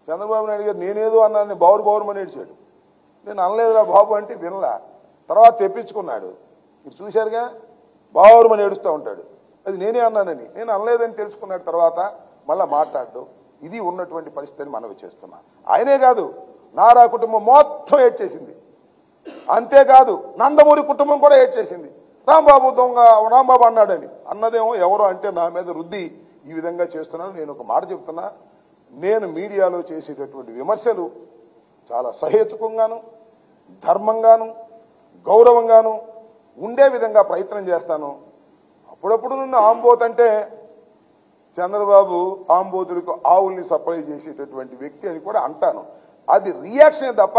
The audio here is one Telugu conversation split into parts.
చంద్రబాబు నాయుడు గారు నేనేదో అన్నాను బావురుమని ఏడ్చాడు. నేను అనలేదురా బాబు అంటే వినలా. తర్వాత తెప్పించుకున్నాడు. మీరు చూశారుగా, బావురుమని ఏడుస్తూ ఉంటాడు. అది నేనే అన్నానని, నేను అనలేదని తెలుసుకున్నాడు. తర్వాత మళ్ళా మాట్లాడడం. ఇది ఉన్నటువంటి పరిస్థితిని మనవి చేస్తున్నా. ఆయనే కాదు, నారా కుటుంబం మొత్తం ఏడ్చేసింది. అంతేకాదు నందమూరి కుటుంబం కూడా ఏడ్చేసింది. రాంబాబు దొంగ, రాంబాబు అన్నాడని. అన్నదేమో ఎవరో అంటే నా మీద రుద్ది ఈ విధంగా చేస్తున్నాను. నేను ఒక మాట చెప్తున్నా, నేను మీడియాలో చేసేటటువంటి విమర్శలు చాలా సహేతుకంగాను, ధర్మంగాను, గౌరవంగాను ఉండే విధంగా ప్రయత్నం చేస్తాను. అప్పుడప్పుడు నన్ను ఆంబోత్ అంటే చంద్రబాబు ఆంబోతులకు ఆవుల్ని సప్లై చేసేటటువంటి వ్యక్తి అని కూడా అంటాను. అది రియాక్షన్ తప్ప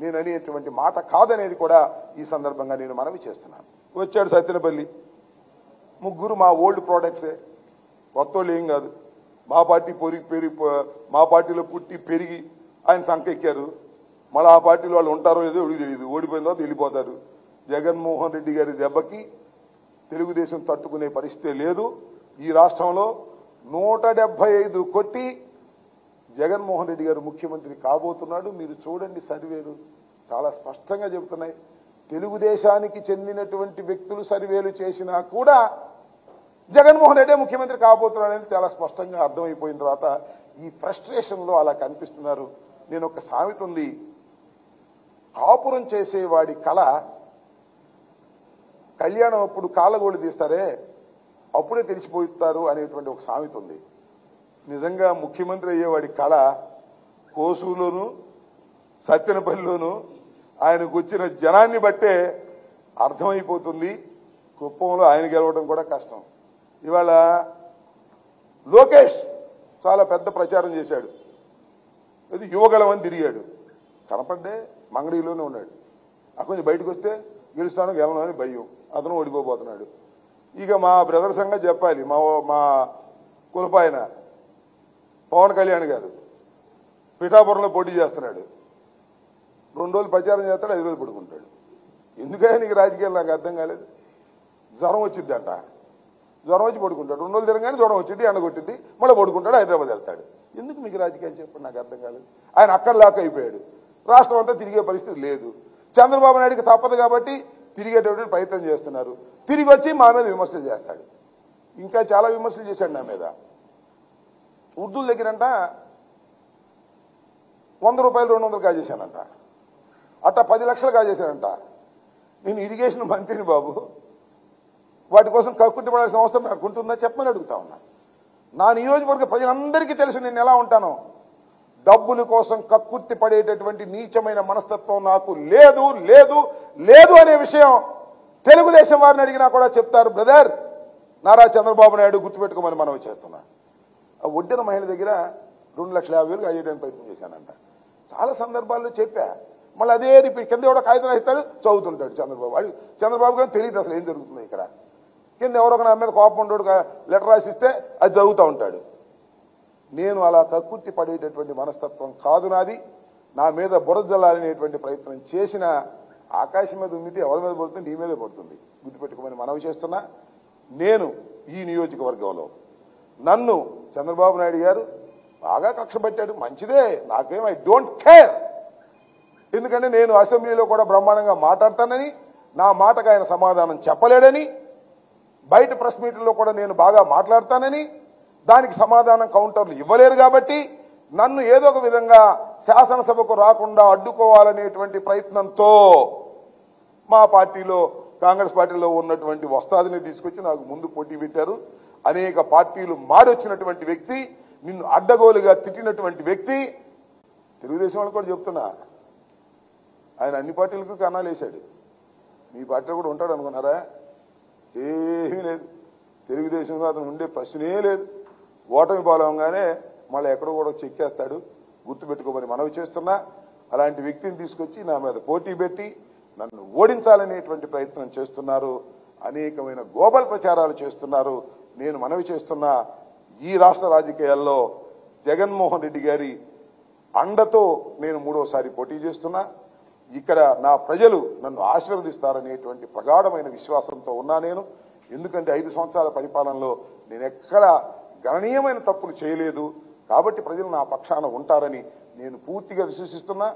నేను అనేటువంటి మాట కాదనేది కూడా ఈ సందర్భంగా నేను మనవి చేస్తున్నాను. వచ్చాడు సత్యనపల్లి, ముగ్గురు మా ఓల్డ్ ప్రోడక్ట్సే, కొత్త వాళ్ళు ఏం కాదు. మా పార్టీ మా పార్టీలో పుట్టి పెరిగి ఆయన సంకెక్కారు. మళ్ళీ ఆ పార్టీలో వాళ్ళు ఉంటారో లేదో ఎవరికి తెలియదు. ఓడిపోయిన తర్వాత వెళ్ళిపోతారు. జగన్మోహన్ రెడ్డి గారి దెబ్బకి తెలుగుదేశం తట్టుకునే పరిస్థితే లేదు. ఈ రాష్ట్రంలో 175 కొట్టి జగన్మోహన్ రెడ్డి గారు ముఖ్యమంత్రి కాబోతున్నాడు. మీరు చూడండి, సర్వేలు చాలా స్పష్టంగా చెబుతున్నాయి. తెలుగుదేశానికి చెందినటువంటి వ్యక్తులు సర్వేలు చేసినా కూడా జగన్మోహన్ రెడ్డి ముఖ్యమంత్రి కాబోతున్నాడని చాలా స్పష్టంగా అర్థమైపోయిన తర్వాత ఈ ఫ్రస్ట్రేషన్లో అలా కనిపిస్తున్నారు. నేను ఒక సామెత ఉంది, కాపురం చేసేవాడి కళ కళ్యాణం అప్పుడు కాళ్ళగోళ్ళు తీస్తారే అప్పుడే తెలిసిపోతారు అనేటువంటి ఒక సామెత ఉంది. నిజంగా ముఖ్యమంత్రి అయ్యేవాడి కళ కోసూలోను సత్యనపల్లిలోను ఆయనకు వచ్చిన జనాన్ని బట్టే అర్థమైపోతుంది. కుప్పంలో ఆయన గెలవడం కూడా కష్టం. ఇవాళ లోకేష్ చాలా పెద్ద ప్రచారం చేశాడు. అది యువగళం అని తిరిగాడు. కనపడ్డే మంగళీలోనే ఉన్నాడు. అక్కడ బయటకు వస్తే గెలుస్తాను గెలవను అని భయం. అతను ఓడిపోబోతున్నాడు. ఇక మా బ్రదర్ సంగతి చెప్పాలి. మా కులపాయన పవన్ కళ్యాణ్ గారు పిఠాపురంలో పోటీ చేస్తున్నాడు. 2 రోజులు ప్రచారం చేస్తాడు, 5 రోజులు పడుకుంటాడు. ఎందుకైనా నీకు రాజకీయాలు నాకు అర్థం కాలేదు. జ్వరం వచ్చిద్దంట, జ్వరం వచ్చి పడుకుంటాడు. 2 రోజులు తిరగానే జ్వరం వచ్చింది, ఎండగొట్టింది, మళ్ళీ పడుకుంటాడు, హైదరాబాద్ వెళ్తాడు. ఎందుకు మీకు రాజకీయాలు చెప్పండి, నాకు అర్థం కాలేదు. ఆయన అక్కడ లాక్ అయిపోయాడు. రాష్ట్రం అంతా తిరిగే పరిస్థితి లేదు. చంద్రబాబు నాయుడికి తప్పదు కాబట్టి తిరిగేటటువంటి ప్రయత్నం చేస్తున్నారు. తిరిగి వచ్చి మా మీద విమర్శలు చేస్తాడు. ఇంకా చాలా విమర్శలు చేశాడు నా మీద. ఉర్దూల దగ్గరంట 100 రూపాయలు 200 కాజేశానంట, అట్టా 10 లక్షలు కాజేశానంట. నేను ఇరిగేషన్ మంత్రిని బాబు, వాటి కోసం కక్కుట్టి పడాల్సిన అవసరం నాకు ఉంటుందా చెప్పమని అడుగుతా ఉన్నా. నా నియోజకవర్గ ప్రజలందరికీ తెలుసు నేను ఎలా ఉంటానో. డబ్బుల కోసం కక్కుర్తి పడేటటువంటి నీచమైన మనస్తత్వం నాకు లేదు లేదు లేదు అనే విషయం తెలుగుదేశం వారిని అడిగినా కూడా చెప్తారు. బ్రదర్, నారా చంద్రబాబు నాయుడు గుర్తుపెట్టుకోమని మనవి చేస్తున్నా. ఆ ఒడ్డిన మహిళ దగ్గర 2,50,000 అయ్యేయడానికి ప్రయత్నం చేశానంట. చాలా సందర్భాల్లో చెప్పా. మళ్ళీ అదే రిపీట్. కింద ఎవడో కాగితం రాస్తాడు, చదువుతుంటాడు చంద్రబాబు. చంద్రబాబు గారు తెలియదు అసలు ఏం జరుగుతుంది ఇక్కడ. కింద ఎవరో నా మీద కోపం ఉండోడు లెటర్ రాసిస్తే అది చదువుతూ ఉంటాడు. నేను అలా కక్కుర్తి పడేటటువంటి మనస్తత్వం కాదు నాది. నా మీద బురద జల్లాలనేటువంటి ప్రయత్నం చేసిన ఆకాశం మీద ఉమ్మితే ఎవరి మీద పడుతుంది, నీ మీదే పడుతుంది. గుర్తుపెట్టుకోమని మనవి చేస్తున్నా. నేను ఈ నియోజకవర్గంలో నన్ను చంద్రబాబు నాయుడు గారు బాగా కక్ష పెట్టాడు, మంచిదే, నాకేం ఐ డోంట్ కేర్. ఎందుకంటే నేను అసెంబ్లీలో కూడా బ్రహ్మాండంగా మాట్లాడతానని, నా మాటకు ఆయన సమాధానం చెప్పలేడని, బయట ప్రెస్ మీట్లో కూడా నేను బాగా మాట్లాడతానని, దానికి సమాధానం కౌంటర్లు ఇవ్వలేరు కాబట్టి నన్ను ఏదో ఒక విధంగా శాసనసభకు రాకుండా అడ్డుకోవాలనేటువంటి ప్రయత్నంతో మా పార్టీలో కాంగ్రెస్ పార్టీలో ఉన్నటువంటి వస్తాదిని తీసుకొచ్చి నాకు ముందు పోటీ పెట్టారు. అనేక పార్టీలు మాడొచ్చినటువంటి వ్యక్తి, నిన్ను అడ్డగోలుగా తిట్టినటువంటి వ్యక్తి. తెలుగుదేశం వాళ్ళు కూడా చెప్తున్నా, ఆయన అన్ని పార్టీలకు కన్నాలు వేశాడు. మీ పార్టీలో కూడా ఉంటాడు అనుకున్నారా? ఏమీ లేదు. తెలుగుదేశంలో అతను ఉండే ప్రశ్నే లేదు. ఓటమి పాలవగానే మళ్ళీ ఎక్కడో కూడా చెక్కేస్తాడు. గుర్తుపెట్టుకోమని మనవి చేస్తున్నా. అలాంటి వ్యక్తిని తీసుకొచ్చి నా మీద పోటీ పెట్టి నన్ను ఓడించాలనేటువంటి ప్రయత్నం చేస్తున్నారు. అనేకమైన గోబల్ ప్రచారాలు చేస్తున్నారు. నేను మనవి చేస్తున్నా, ఈ రాష్ట్ర రాజకీయాల్లో జగన్మోహన్ రెడ్డి గారి అండతో నేను 3వసారి పోటీ చేస్తున్నా. ఇక్కడ నా ప్రజలు నన్ను ఆశీర్వదిస్తారనేటువంటి ప్రగాఢమైన విశ్వాసంతో ఉన్నా నేను. ఎందుకంటే 5 సంవత్సరాల పరిపాలనలో నేను ఎక్కడ గణనీయమైన తప్పులు చేయలేదు. కాబట్టి ప్రజలు నా పక్షాన ఉంటారని నేను పూర్తిగా విశ్వసిస్తున్నా.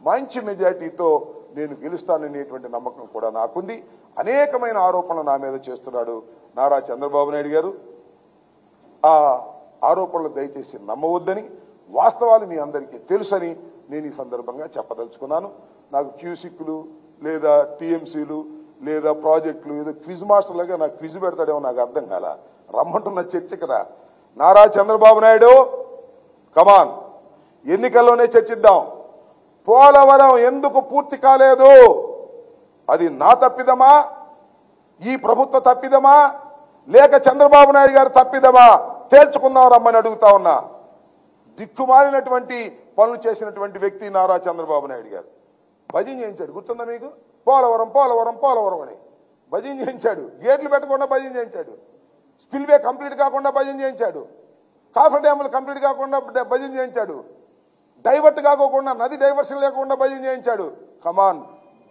మంచి మెజార్టీతో నేను గెలుస్తాననేటువంటి నమ్మకం కూడా నాకుంది. అనేకమైన ఆరోపణలు నా మీద చేస్తున్నాడు నారా చంద్రబాబు నాయుడు గారు. ఆ ఆరోపణలు దయచేసి నమ్మవద్దని, వాస్తవాలు మీ అందరికీ తెలుసని నేను ఈ సందర్భంగా చెప్పదలుచుకున్నాను. నాకు క్యూసిక్లు లేదా టీఎంసీలు లేదా ప్రాజెక్టులు ఏదో క్విజ్ మాస్టర్ లాగా నాకు క్విజ్ పెడతాడేమో నాకు అర్థం కాల. రమ్మంటున్న చర్చకి రా నారా చంద్రబాబు నాయుడు, కమాన్, ఎన్నికల్లోనే చర్చిద్దాం. పోలవరం ఎందుకు పూర్తి కాలేదు? అది నా తప్పిదమా, ఈ ప్రభుత్వ తప్పిదమా, లేక చంద్రబాబు నాయుడు గారు తప్పిదమా? తేల్చుకుందాం రమ్మని అడుగుతా ఉన్నా. దిక్కుమాలినటువంటి పనులు చేసినటువంటి వ్యక్తి నారా చంద్రబాబు నాయుడు గారు. భజన చేయించాడు, గుర్తుందా మీకు? పోలవరం పోలవరం పోలవరం అని భజన చేయించాడు. గేట్లు పెట్టకుండా భజన చేయించాడు. స్పిల్వే కంప్లీట్ కాకుండా భజన చేయించాడు. కాఫర్ డ్యాములు కంప్లీట్ కాకుండా భజన చేయించాడు. డైవర్ట్ కాకోకుండా, నది డైవర్షన్ లేకుండా భజన చేయించాడు. కమాన్,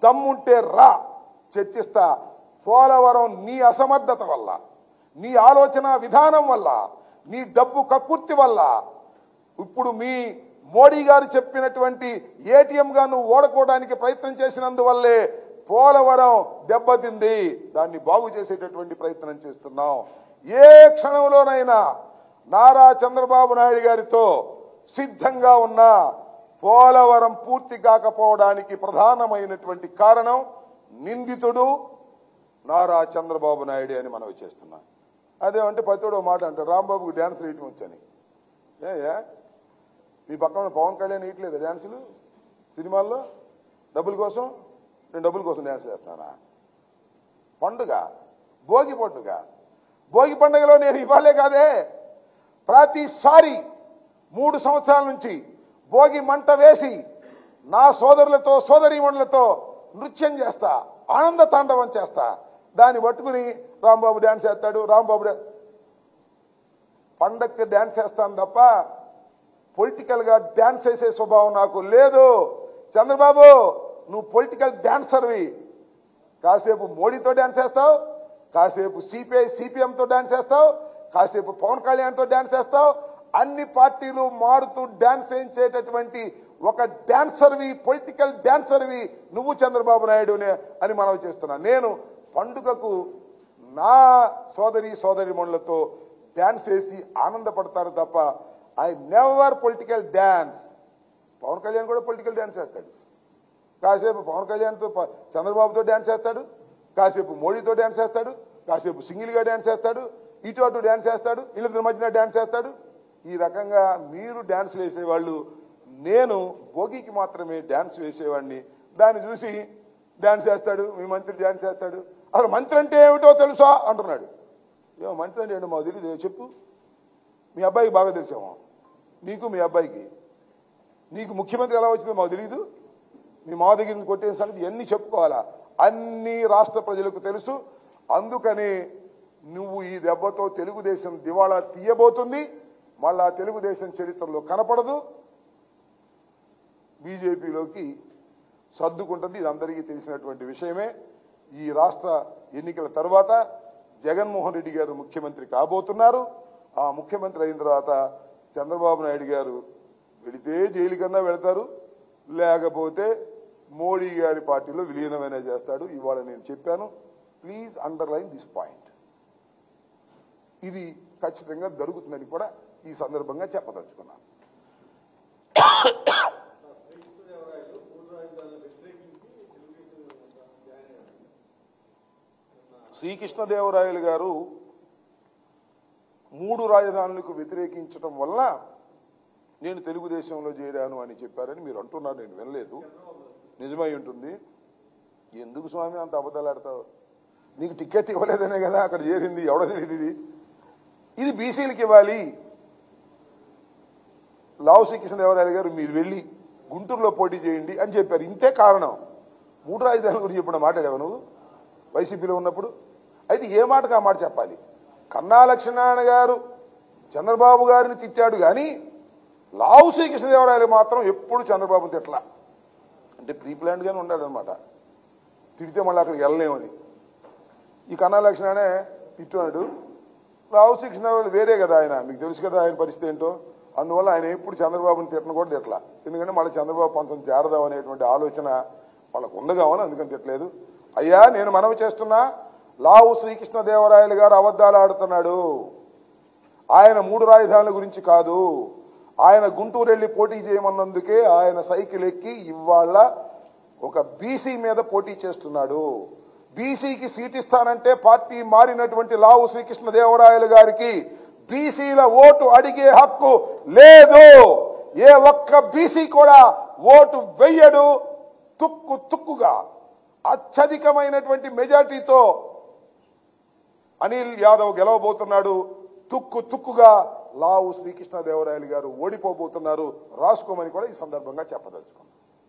దమ్ముంటే రా, చర్చిస్తా. పోలవరం నీ అసమర్థత వల్ల, నీ ఆలోచన విధానం వల్ల, నీ డబ్బు కక్కుర్తి వల్ల, ఇప్పుడు మీ మోడీ గారు చెప్పినటువంటి ఏటీఎంగా నువ్వు ఓడుకోవడానికి ప్రయత్నం చేసినందువల్లే పోలవరం దెబ్బతింది. దాన్ని బాగు చేసేటటువంటి ప్రయత్నం చేస్తున్నాం. ఏ క్షణంలోనైనా నారా చంద్రబాబు నాయుడు గారితో సిద్ధంగా ఉన్న పోలవరం పూర్తి కాకపోవడానికి ప్రధానమైనటువంటి కారణం నిందితుడు నారా చంద్రబాబు నాయుడు అని మనవి చేస్తున్నాం. అదేమంటే పతితోడు మాట అంటాడు, రాంబాబుకి డ్యాన్స్ వేయటం వచ్చని. మీ పక్కన పవన్ కళ్యాణ్ వేయట్లేదు డ్యాన్సులు సినిమాల్లో డబ్బుల కోసం? నేను డబ్బుల కోసం డ్యాన్స్ చేస్తానా? పండుగ, భోగి పండుగ. భోగి పండుగలో నేను ఇవ్వాలే కాదే, ప్రతిసారి 3 సంవత్సరాల నుంచి భోగి మంట వేసి నా సోదరులతో సోదరీమణులతో నృత్యం చేస్తా, ఆనంద తాండవం చేస్తా. దాన్ని పట్టుకుని రాంబాబు డ్యాన్స్ చేస్తాడు. రాంబాబు పండక్కి డ్యాన్స్ చేస్తాను తప్ప పొలిటికల్ గా డ్యాన్స్ చేసే స్వభావం నాకు లేదు. చంద్రబాబు, నువ్వు పొలిటికల్ డాన్సర్వి. కాసేపు మోడీతో డాన్స్ చేస్తావు, కాసేపు సిపిఐ సిపిఎంతో డాన్స్ చేస్తావు, కాసేపు పవన్ కళ్యాణ్తో డాన్స్ చేస్తావు. అన్ని పార్టీలు మారుతూ డాన్స్ చేయించేటటువంటి ఒక డాన్సర్వి, పొలిటికల్ డాన్సర్వి నువ్వు చంద్రబాబు నాయుడు అని మనవి చేస్తున్నా. నేను పండుగకు నా సోదరీమణులతో డాన్స్ చేసి ఆనందపడతాను తప్ప I never political dance. Pavan Kalyan కూడా పొలిటికల్ డాన్స్ చేస్తాడు. కాసేపు పవన్ కళ్యాణ్తో చంద్రబాబుతో డాన్స్ చేస్తాడు, కాసేపు మోడీతో డాన్స్ చేస్తాడు, కాసేపు సింగిల్గా డాన్స్ చేస్తాడు, ఇటు అటు డాన్స్ చేస్తాడు, వీళ్ళిద్దరి మధ్యన డాన్స్ చేస్తాడు. ఈ రకంగా మీరు డాన్స్లు వేసేవాళ్ళు, నేను భోగికి మాత్రమే డాన్స్ వేసేవాడిని. దాన్ని చూసి డాన్స్ చేస్తాడు, మీ మంత్రి డాన్స్ చేస్తాడు. అసలు మంత్రి అంటే ఏమిటో తెలుసా అంటున్నాడు. ఏమో మంత్రి అంటే ఏంటో మాకు తెలియదు, చెప్పు. మీ అబ్బాయికి బాగా తెలిసామో, నీకు మీ అబ్బాయికి. నీకు ముఖ్యమంత్రి ఎలా వచ్చిందో మాకు తెలియదు. మీ మా దగ్గర నుంచి కొట్టిన సంగతి ఇవన్నీ చెప్పుకోవాలా? అన్ని రాష్ట్ర ప్రజలకు తెలుసు. అందుకని నువ్వు ఈ దెబ్బతో తెలుగుదేశం దివాళా తీయబోతుంది. మళ్ళా తెలుగుదేశం చరిత్రలో కనపడదు, బీజేపీలోకి సర్దుకుంటుంది. ఇది అందరికీ తెలిసినటువంటి విషయమే. ఈ రాష్ట్ర ఎన్నికల తర్వాత జగన్మోహన్ రెడ్డి గారు ముఖ్యమంత్రి కాబోతున్నారు. ఆ ముఖ్యమంత్రి అయిన తర్వాత చంద్రబాబు నాయుడు గారు వెళితే జైలు కన్నా వెళతారు, లేకపోతే మోడీ గారి పార్టీలో విలీనమైనా చేస్తాడు. ఇవాళ నేను చెప్పాను. Please underline this point. ఇది ఖచ్చితంగా జరుగుతుందని కూడా ఈ సందర్భంగా చెప్పదలుచుకున్నాను. శ్రీకృష్ణదేవరాయలు గారు 3 రాజధానులకు వ్యతిరేకించడం వల్ల నేను తెలుగుదేశంలో చేరాను అని చెప్పారని మీరు అంటున్నారు. నేను వినలేదు. నిజమై ఉంటుంది. ఎందుకు స్వామి అంత అబద్ధాలు ఆడతావు? నీకు టికెట్ ఇవ్వలేదనే కదా అక్కడ చేరింది. ఎవడో తెలియదు. ఇది బీసీలకు ఇవ్వాలి. లావు శ్రీకృష్ణదేవరాయలు గారు మీరు వెళ్ళి గుంటూరులో పోటీ చేయండి అని చెప్పారు. ఇంతే కారణం. 3 రాజధానుల గురించి ఇప్పుడు మాట్లాడావు నువ్వు వైసీపీలో ఉన్నప్పుడు. అయితే ఏ మాటకు ఆ మాట చెప్పాలి. కన్నా లక్ష్మీనారాయణ గారు చంద్రబాబు గారిని తిట్టాడు కానీ లావు శ్రీకృష్ణదేవరాయలు మాత్రం ఎప్పుడు చంద్రబాబు తిట్లా. అంటే ప్రీ ప్లాన్డ్ గానే ఉన్నాడనమాట. తిడితే మళ్ళీ అక్కడికి వెళ్ళలేమని. ఈ కన్నా లక్ష్మీనారాయణ తిట్టాడు. లావు శ్రీకృష్ణదేవరాయలు వేరే కదా ఆయన, మీకు తెలుసు కదా ఆయన పరిస్థితి ఏంటో. అందువల్ల ఆయన ఎప్పుడు చంద్రబాబుని తిట్టను కూడా తిట్టలా. ఎందుకంటే మళ్ళీ చంద్రబాబు పంచం చేరదాం అనేటువంటి ఆలోచన వాళ్ళకు ఉంది కావాలి, అందుకని తిట్టలేదు. అయ్యా నేను మనవి చేస్తున్నా, లావు శ్రీకృష్ణదేవరాయలు గారు అబద్ధాలు ఆడుతున్నాడు. ఆయన 3 రాజధానుల గురించి కాదు, ఆయన గుంటూరు వెళ్లి పోటీ చేయమన్నందుకే ఆయన సైకిల్ ఎక్కి ఇవాళ ఒక బీసీ మీద పోటీ చేస్తున్నాడు. బీసీకి సీట్ ఇస్తానంటే పార్టీ మారినటువంటి లావు శ్రీకృష్ణదేవరాయలు గారికి బీసీల ఓటు అడిగే హక్కు లేదు. ఏ ఒక్క బీసీ కూడా ఓటు వెయ్యడు. తుక్కుగా అత్యధికమైనటువంటి మెజార్టీతో అనిల్ యాదవ్ గెలవబోతున్నాడు. తుక్కుగా లావు శ్రీకృష్ణదేవరాయలు గారు ఓడిపోబోతున్నారు. రాసుకోమని కూడా ఈ సందర్భంగా చెప్పదలుచుకున్నాను.